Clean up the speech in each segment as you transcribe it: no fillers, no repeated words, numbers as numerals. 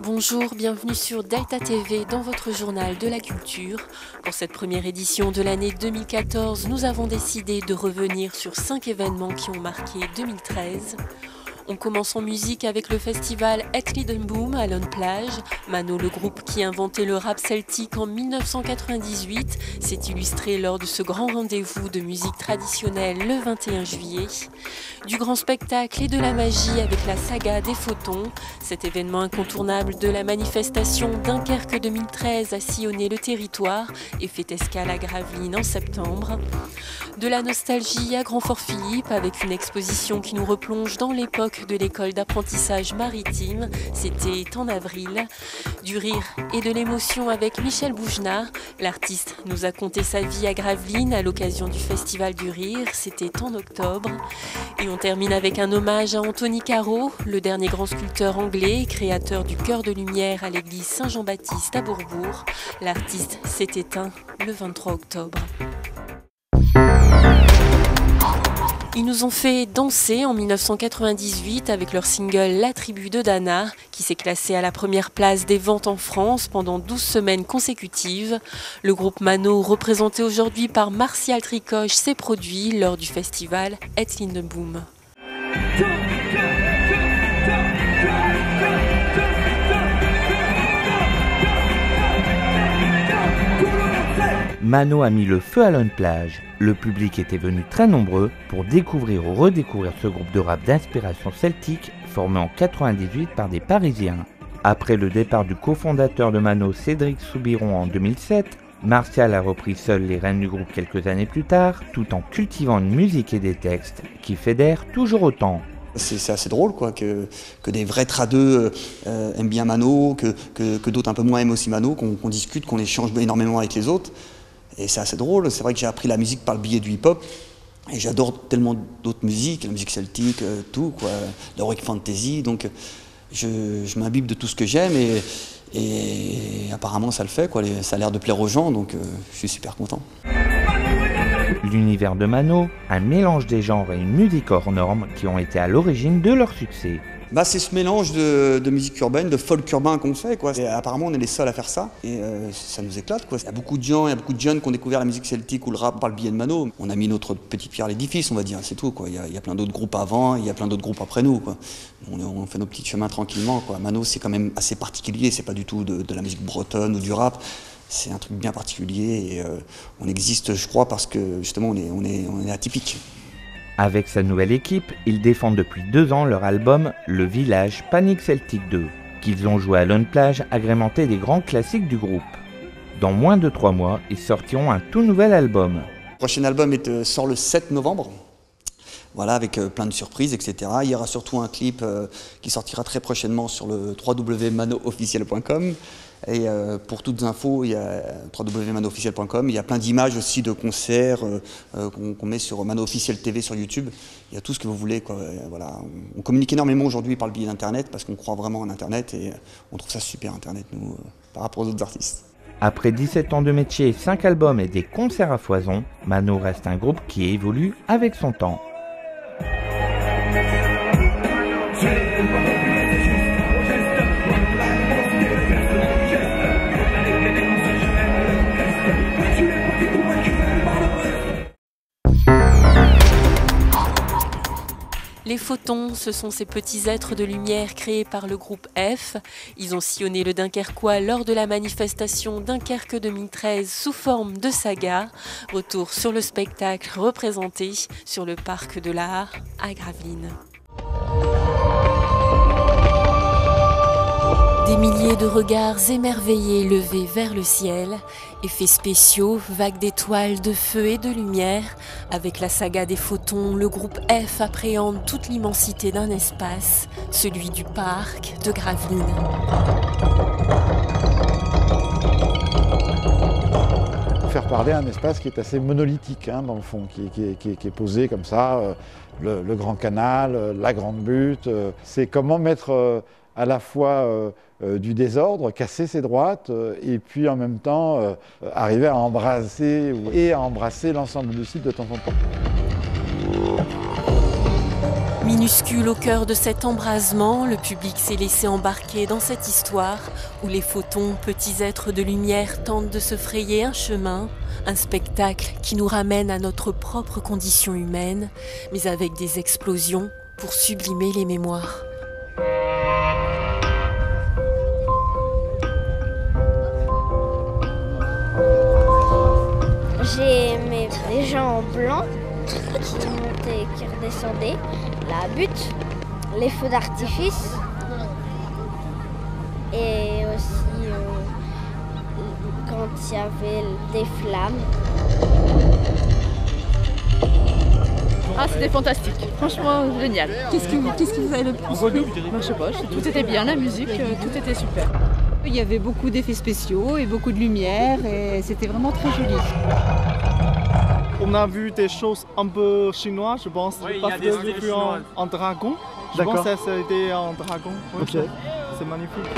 Bonjour, bienvenue sur Delta TV dans votre journal de la culture. Pour cette première édition de l'année 2014, nous avons décidé de revenir sur 5 événements qui ont marqué 2013. On commence en musique avec le festival Etlin Boom à Lone Plage. Mano, le groupe qui a inventé le rap celtique en 1998, s'est illustré lors de ce grand rendez-vous de musique traditionnelle le 21 juillet. Du grand spectacle et de la magie avec la saga des Photons. Cet événement incontournable de la manifestation Dunkerque 2013 a sillonné le territoire et fait escale à Gravelines en septembre. De la nostalgie à Grand-Fort-Philippe avec une exposition qui nous replonge dans l'époque de l'école d'apprentissage maritime, c'était en avril. Du rire et de l'émotion avec Michel Bougenat. L'artiste nous a conté sa vie à Gravelines à l'occasion du Festival du Rire, c'était en octobre. Et on termine avec un hommage à Anthony Caro, le dernier grand sculpteur anglais, créateur du Chœur de Lumière à l'église Saint-Jean-Baptiste à Bourbourg. L'artiste s'est éteint le 23 octobre. Ils nous ont fait danser en 1998 avec leur single La Tribu de Dana, qui s'est classé à la première place des ventes en France pendant 12 semaines consécutives. Le groupe Mano, représenté aujourd'hui par Martial Tricoche, s'est produit lors du festival Etlin Boom. Mano a mis le feu à Lone Plage. Le public était venu très nombreux pour découvrir ou redécouvrir ce groupe de rap d'inspiration celtique formé en 1998 par des Parisiens. Après le départ du cofondateur de Mano, Cédric Soubiron, en 2007, Martial a repris seul les rênes du groupe quelques années plus tard, tout en cultivant une musique et des textes qui fédèrent toujours autant. C'est assez drôle quoi, que des vrais tradeux aiment bien Mano, que d'autres un peu moins aiment aussi Mano, qu'on discute, qu'on échange énormément avec les autres. Et c'est assez drôle, c'est vrai que j'ai appris la musique par le biais du hip-hop, et j'adore tellement d'autres musiques, la musique celtique, tout, quoi, l'heroic fantasy, donc je m'imbibe de tout ce que j'aime, et apparemment ça le fait, quoi, ça a l'air de plaire aux gens, donc je suis super content. L'univers de Mano, un mélange des genres et une musique hors norme qui ont été à l'origine de leur succès. Bah, c'est ce mélange de musique urbaine, de folk urbain qu'on fait, quoi. Et apparemment on est les seuls à faire ça et ça nous éclate, quoi. Il y a beaucoup de gens, il y a beaucoup de jeunes qui ont découvert la musique celtique ou le rap par le biais de Mano. On a mis notre petite pierre à l'édifice, on va dire, c'est tout, quoi. Il y a plein d'autres groupes avant, il y a plein d'autres groupes après nous, quoi. On fait nos petits chemins tranquillement, quoi. Mano c'est quand même assez particulier, c'est pas du tout de la musique bretonne ou du rap. C'est un truc bien particulier et on existe, je crois, parce que justement on est atypique. Avec sa nouvelle équipe, ils défendent depuis 2 ans leur album Le Village Panic Celtic 2, qu'ils ont joué à Lone Plage, agrémenté des grands classiques du groupe. Dans moins de 3 mois, ils sortiront un tout nouvel album. Le prochain album sort le 7 novembre. Voilà, avec plein de surprises, etc. Il y aura surtout un clip qui sortira très prochainement sur le www.manoofficiel.com. Et pour toutes infos, il y a www.manoofficiel.com. Il y a plein d'images aussi de concerts qu'on met sur Mano Officiel TV sur YouTube. Il y a tout ce que vous voulez, quoi. Voilà. On communique énormément aujourd'hui par le biais d'Internet parce qu'on croit vraiment en Internet et on trouve ça super Internet, nous, par rapport aux autres artistes. Après 17 ans de métier, 5 albums et des concerts à foison, Mano reste un groupe qui évolue avec son temps. Les Photons, ce sont ces petits êtres de lumière créés par le groupe F. Ils ont sillonné le Dunkerquois lors de la manifestation Dunkerque 2013 sous forme de saga. Retour sur le spectacle représenté sur le parc de l'Art à Gravelines. Des milliers de regards émerveillés levés vers le ciel, effets spéciaux, vagues d'étoiles, de feu et de lumière. Avec la saga des Photons, le groupe F appréhende toute l'immensité d'un espace, celui du parc de Gravelines. Faire parler un espace qui est assez monolithique, hein, dans le fond, qui est posé comme ça, le grand canal, la grande butte. C'est comment mettre à la fois du désordre, casser ses droites, et puis en même temps arriver à embrasser l'ensemble du site de temps en temps. Minuscule au cœur de cet embrasement, le public s'est laissé embarquer dans cette histoire où les photons, petits êtres de lumière, tentent de se frayer un chemin, un spectacle qui nous ramène à notre propre condition humaine, mais avec des explosions pour sublimer les mémoires. J'ai aimé les gens en blanc qui montaient, qui redescendaient, la butte, les feux d'artifice et aussi quand il y avait des flammes. Ah, c'était fantastique, franchement génial. Qu'est-ce qui vous a le plus plu? Je sais pas, tout était bien, la musique, tout était super. Il y avait beaucoup d'effets spéciaux et beaucoup de lumière et c'était vraiment très joli. On a vu des choses un peu chinoises, je pense. Oui, parce que j'ai vu en dragon. Je pense que ça a été en dragon. Oui, okay. C'est magnifique.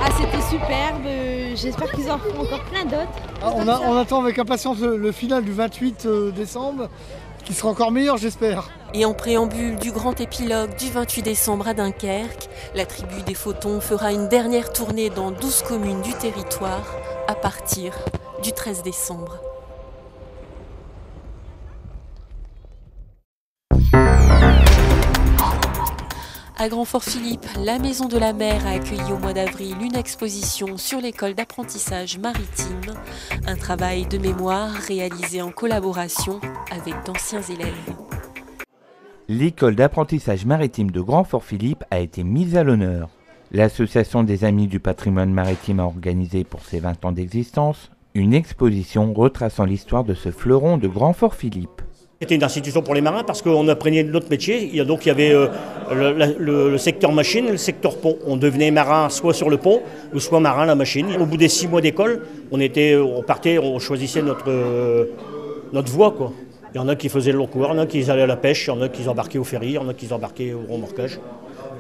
Ah, c'était superbe. J'espère qu'ils en feront encore plein d'autres. On attend avec impatience le final du 28 décembre, qui sera encore meilleur, j'espère. Et en préambule du grand épilogue du 28 décembre à Dunkerque, la tribu des Photons fera une dernière tournée dans 12 communes du territoire à partir du 13 décembre. À Grand-Fort-Philippe, la Maison de la Mer a accueilli au mois d'avril une exposition sur l'école d'apprentissage maritime, un travail de mémoire réalisé en collaboration avec d'anciens élèves. L'école d'apprentissage maritime de Grand-Fort-Philippe a été mise à l'honneur. L'association des Amis du patrimoine maritime a organisé pour ses 20 ans d'existence une exposition retraçant l'histoire de ce fleuron de Grand-Fort-Philippe. C'était une institution pour les marins parce qu'on apprenait notre métier. Donc il y avait le secteur machine, le secteur pont. On devenait marin soit sur le pont ou soit marin à la machine. Au bout des 6 mois d'école, on partait, on choisissait notre voie, quoi. Il y en a qui faisaient le long cours, il y en a qui allaient à la pêche, il y en a qui embarquaient au ferry, il y en a qui embarquaient au remorquage.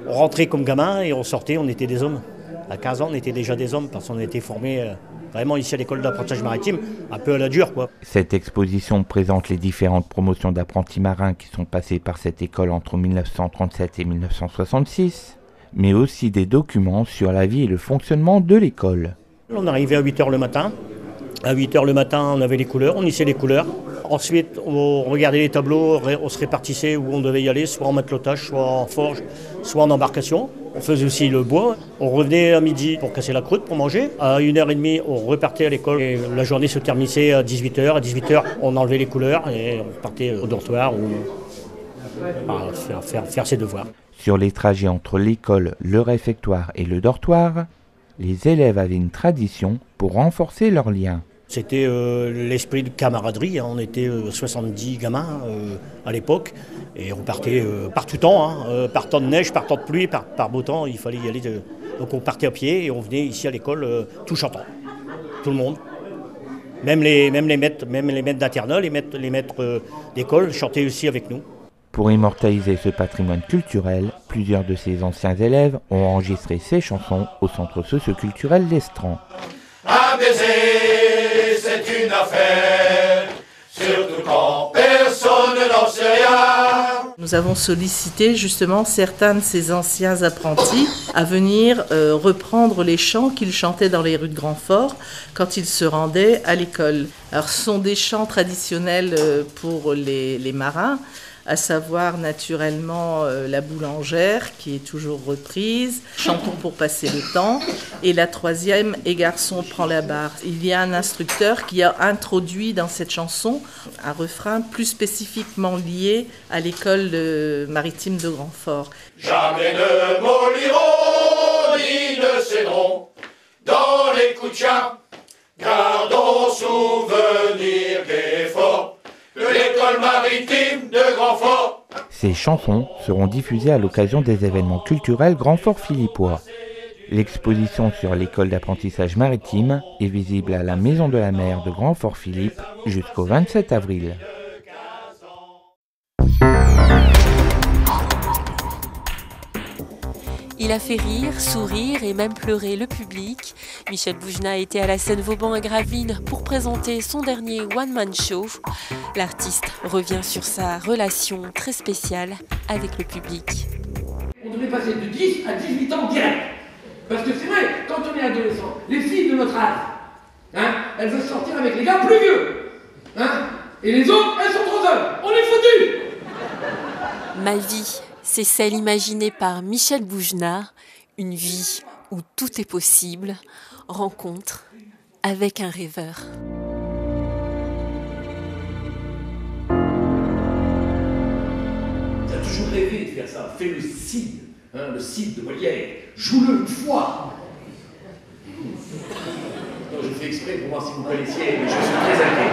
On rentrait comme gamin et on sortait, on était des hommes. À 15 ans, on était déjà des hommes parce qu'on était formés vraiment ici à l'école d'apprentissage maritime, un peu à la dure, quoi. Cette exposition présente les différentes promotions d'apprentis marins qui sont passés par cette école entre 1937 et 1966, mais aussi des documents sur la vie et le fonctionnement de l'école. On arrivait à 8h le matin. À 8h le matin, on avait les couleurs, on hissait les couleurs. Ensuite, on regardait les tableaux, on se répartissait où on devait y aller, soit en matelotage, soit en forge, soit en embarcation. On faisait aussi le bois. On revenait à midi pour casser la croûte, pour manger. À 1h30, on repartait à l'école et la journée se terminait à 18h. À 18h, on enlevait les couleurs et on partait au dortoir ou faire ses devoirs. Sur les trajets entre l'école, le réfectoire et le dortoir, les élèves avaient une tradition pour renforcer leurs liens. C'était l'esprit de camaraderie, on était 70 gamins à l'époque et on partait par tout temps, par temps de neige, par temps de pluie, par beau temps, il fallait y aller. Donc on partait à pied et on venait ici à l'école tout chantant, tout le monde. Même les maîtres d'internat, les maîtres d'école chantaient aussi avec nous. Pour immortaliser ce patrimoine culturel, plusieurs de ces anciens élèves ont enregistré ces chansons au centre socio-culturel L'Estran. Un baiser, c'est une affaire, surtout quand personne n'en sait rien. Nous avons sollicité justement certains de ces anciens apprentis à venir reprendre les chants qu'ils chantaient dans les rues de Grand-Fort quand ils se rendaient à l'école. Alors ce sont des chants traditionnels pour les marins, à savoir naturellement la boulangère qui est toujours reprise, chantons pour passer le temps, et la troisième, et garçon prend la barre. Il y a un instructeur qui a introduit dans cette chanson un refrain plus spécifiquement lié à l'école maritime de Grand-Fort. Jamais ne molliront ni ne céderont dans les coups de chien, gardons souvenir des forts. L'école maritime de Grand-Fort. Ces chansons seront diffusées à l'occasion des événements culturels Grand-Fort-Philippois. L'exposition sur l'école d'apprentissage maritime est visible à la Maison de la Mer de Grand-Fort-Philippe jusqu'au 27 avril. Il a fait rire, sourire et même pleurer le public. Michel Boujna était à la scène Vauban à Gravelines pour présenter son dernier one-man show. L'artiste revient sur sa relation très spéciale avec le public. On devait passer de 10 à 18 ans direct. Parce que c'est vrai, quand on est adolescent, les filles de notre âge, elles veulent sortir avec les gars plus vieux. Et les autres, elles sont trop jeunes. On est foutus. Ma vie, c'est celle imaginée par Michel Boujna, une vie où tout est possible, rencontre avec un rêveur. T'as toujours rêvé de faire ça, fais le Cid, le Cid de Molière, joue-le une fois. Non, je fais exprès pour voir si vous connaissiez, mais je suis très inquiet.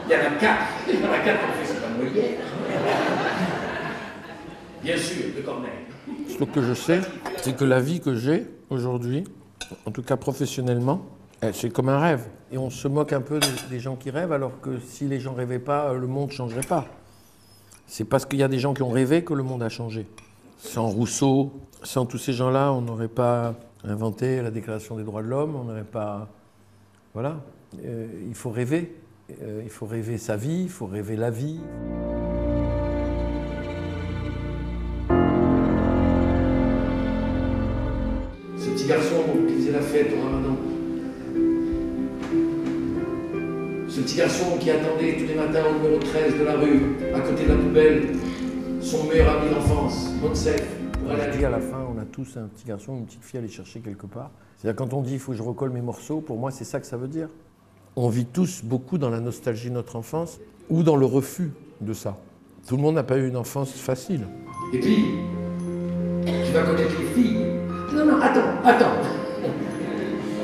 Il y en a 4 qui ont fait ça, pas Molière. Bien sûr, de Corneille. Ce que je sais, c'est que la vie que j'ai aujourd'hui, en tout cas professionnellement, c'est comme un rêve. Et on se moque un peu des gens qui rêvent, alors que si les gens ne rêvaient pas, le monde ne changerait pas. C'est parce qu'il y a des gens qui ont rêvé que le monde a changé. Sans Rousseau, sans tous ces gens-là, on n'aurait pas inventé la Déclaration des droits de l'homme, on n'aurait pas... Voilà. Il faut rêver. Il faut rêver sa vie, il faut rêver la vie. Ce petit garçon qui faisait la fête au Ramadan. Ce petit garçon qui attendait tous les matins au numéro 13 de la rue, à côté de la poubelle, son meilleur ami d'enfance, Monsef. Je dis à la fin, on a tous un petit garçon, une petite fille à aller chercher quelque part. C'est-à-dire quand on dit il faut que je recolle mes morceaux, pour moi c'est ça que ça veut dire. On vit tous beaucoup dans la nostalgie de notre enfance ou dans le refus de ça. Tout le monde n'a pas eu une enfance facile. Et puis, tu vas connaître les filles. Non, attends.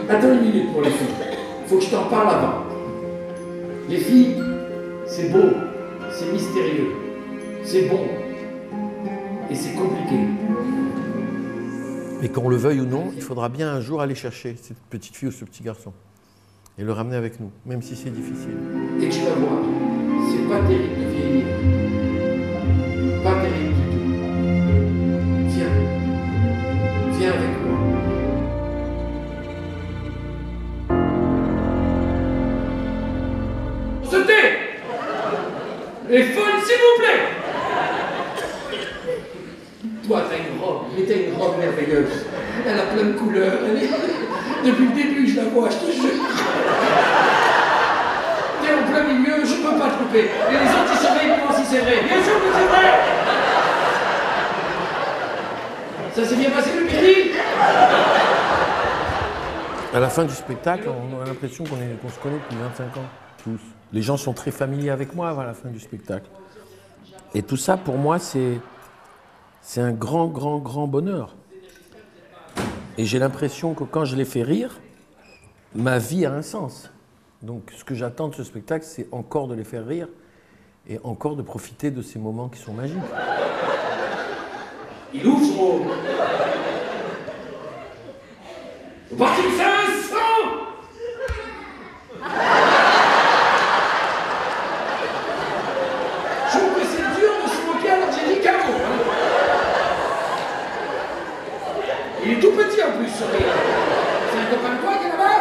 Attends une minute pour les filles. Faut que je t'en parle avant. Les filles, c'est beau, c'est mystérieux, c'est bon et c'est compliqué. Mais qu'on le veuille ou non, il faudra bien un jour aller chercher cette petite fille ou ce petit garçon et le ramener avec nous, même si c'est difficile. Et tu vas voir, c'est pas terrible de vieillir. Pas terrible du tout. Viens avec moi. Se tait! Les folles, s'il vous plaît! Toi, t'as une robe, mais t'as une robe merveilleuse. Elle a plein de couleurs. Depuis le début, je la vois, je te jure. T'es en plein milieu, je peux pas te couper. Et les autres, ils surveillent pour voir si c'est vrai. Bien sûr que c'est vrai! Ça s'est bien passé le midi? À la fin du spectacle, on a l'impression qu'on se connaît depuis 25 ans, tous. Les gens sont très familiers avec moi à la fin du spectacle. Et tout ça, pour moi, c'est un grand bonheur. Et j'ai l'impression que quand je les fais rire, ma vie a un sens. Donc ce que j'attends de ce spectacle, c'est encore de les faire rire et encore de profiter de ces moments qui sont magiques. Il ouvre son mot. Vous partez de 500! Je trouve que c'est dur de se moquer alors que j'ai dit Caro. Il est tout petit en plus, ce rire. C'est un copain de toi qui est là-bas?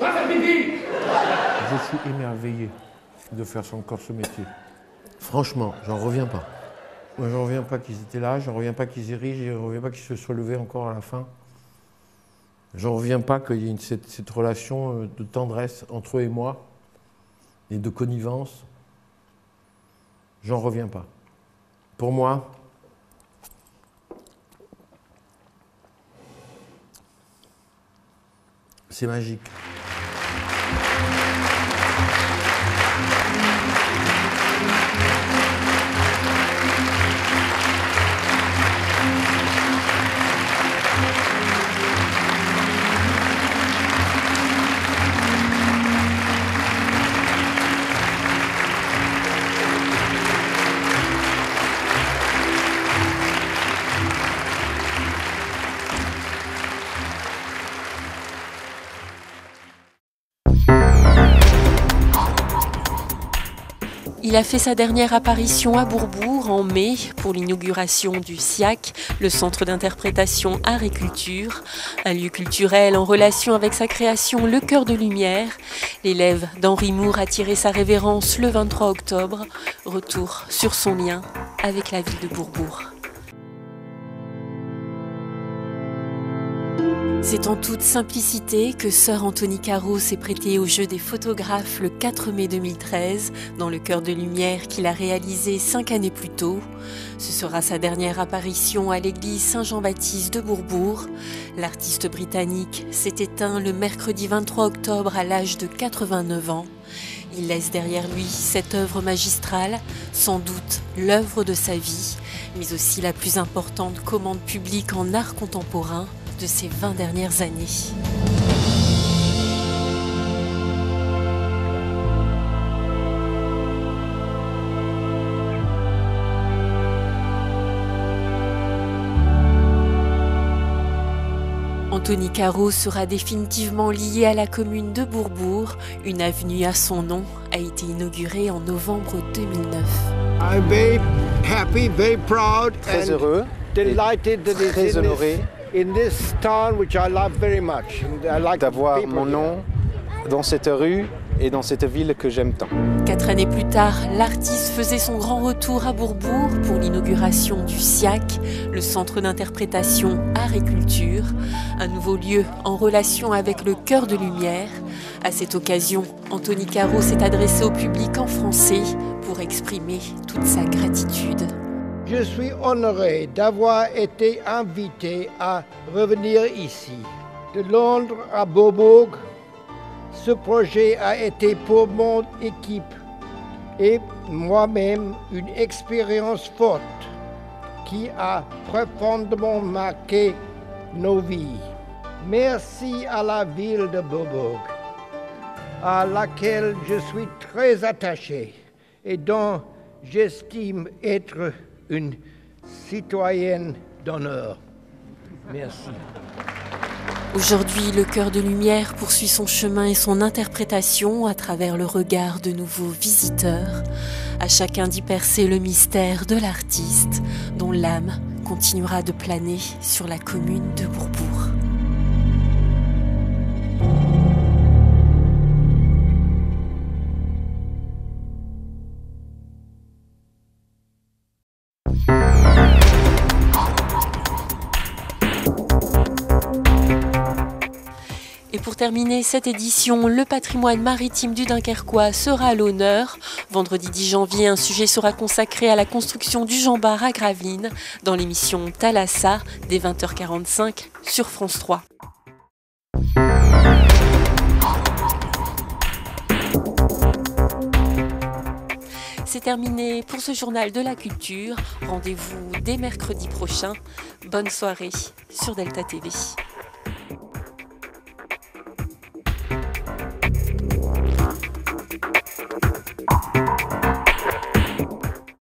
Va faire pipi! Je suis émerveillé de faire encore ce métier. Franchement, j'en reviens pas. Moi, j'en reviens pas qu'ils étaient là, j'en reviens pas qu'ils érigent, j'en reviens pas qu'ils se soient levés encore à la fin. J'en reviens pas qu'il y ait cette relation de tendresse entre eux et moi, et de connivence. J'en reviens pas. Pour moi, c'est magique. Il a fait sa dernière apparition à Bourbourg en mai pour l'inauguration du SIAC, le Centre d'interprétation Art et Culture, un lieu culturel en relation avec sa création Le Cœur de Lumière. L'élève d'Henri Moore a tiré sa révérence le 23 octobre. Retour sur son lien avec la ville de Bourbourg. C'est en toute simplicité que sœur Anthony Caro s'est prêtée au jeu des photographes le 4 mai 2013 dans Le Cœur de Lumière qu'il a réalisé 5 années plus tôt. Ce sera sa dernière apparition à l'église Saint-Jean-Baptiste de Bourbourg. L'artiste britannique s'est éteint le mercredi 23 octobre à l'âge de 89 ans. Il laisse derrière lui cette œuvre magistrale, sans doute l'œuvre de sa vie, mais aussi la plus importante commande publique en art contemporain de ces 20 dernières années. Anthony Caro sera définitivement lié à la commune de Bourbourg. Une avenue à son nom a été inaugurée en novembre 2009. I'm very happy, very proud, très heureux, delighted that très honoré in this town which I love very much. D'avoir mon nom dans cette rue et dans cette ville que j'aime tant. 4 années plus tard, l'artiste faisait son grand retour à Bourbourg pour l'inauguration du SIAC, le Centre d'interprétation Art et Culture, un nouveau lieu en relation avec le Cœur de Lumière. À cette occasion, Anthony Caro s'est adressé au public en français pour exprimer toute sa gratitude. Je suis honoré d'avoir été invité à revenir ici. De Londres à Bourbourg, ce projet a été pour mon équipe et moi-même une expérience forte qui a profondément marqué nos vies. Merci à la ville de Bourbourg, à laquelle je suis très attaché et dont j'estime être une citoyenne d'honneur. Merci. Aujourd'hui, le Cœur de Lumière poursuit son chemin et son interprétation à travers le regard de nouveaux visiteurs. À chacun d'y percer le mystère de l'artiste, dont l'âme continuera de planer sur la commune de Bourbourg. Et pour terminer cette édition, le patrimoine maritime du Dunkerquois sera à l'honneur. Vendredi 10 janvier, un sujet sera consacré à la construction du Jean Bart à Gravelines dans l'émission Thalassa dès 20h45 sur France 3. C'est terminé pour ce journal de la culture. Rendez-vous dès mercredi prochain. Bonne soirée sur Delta TV.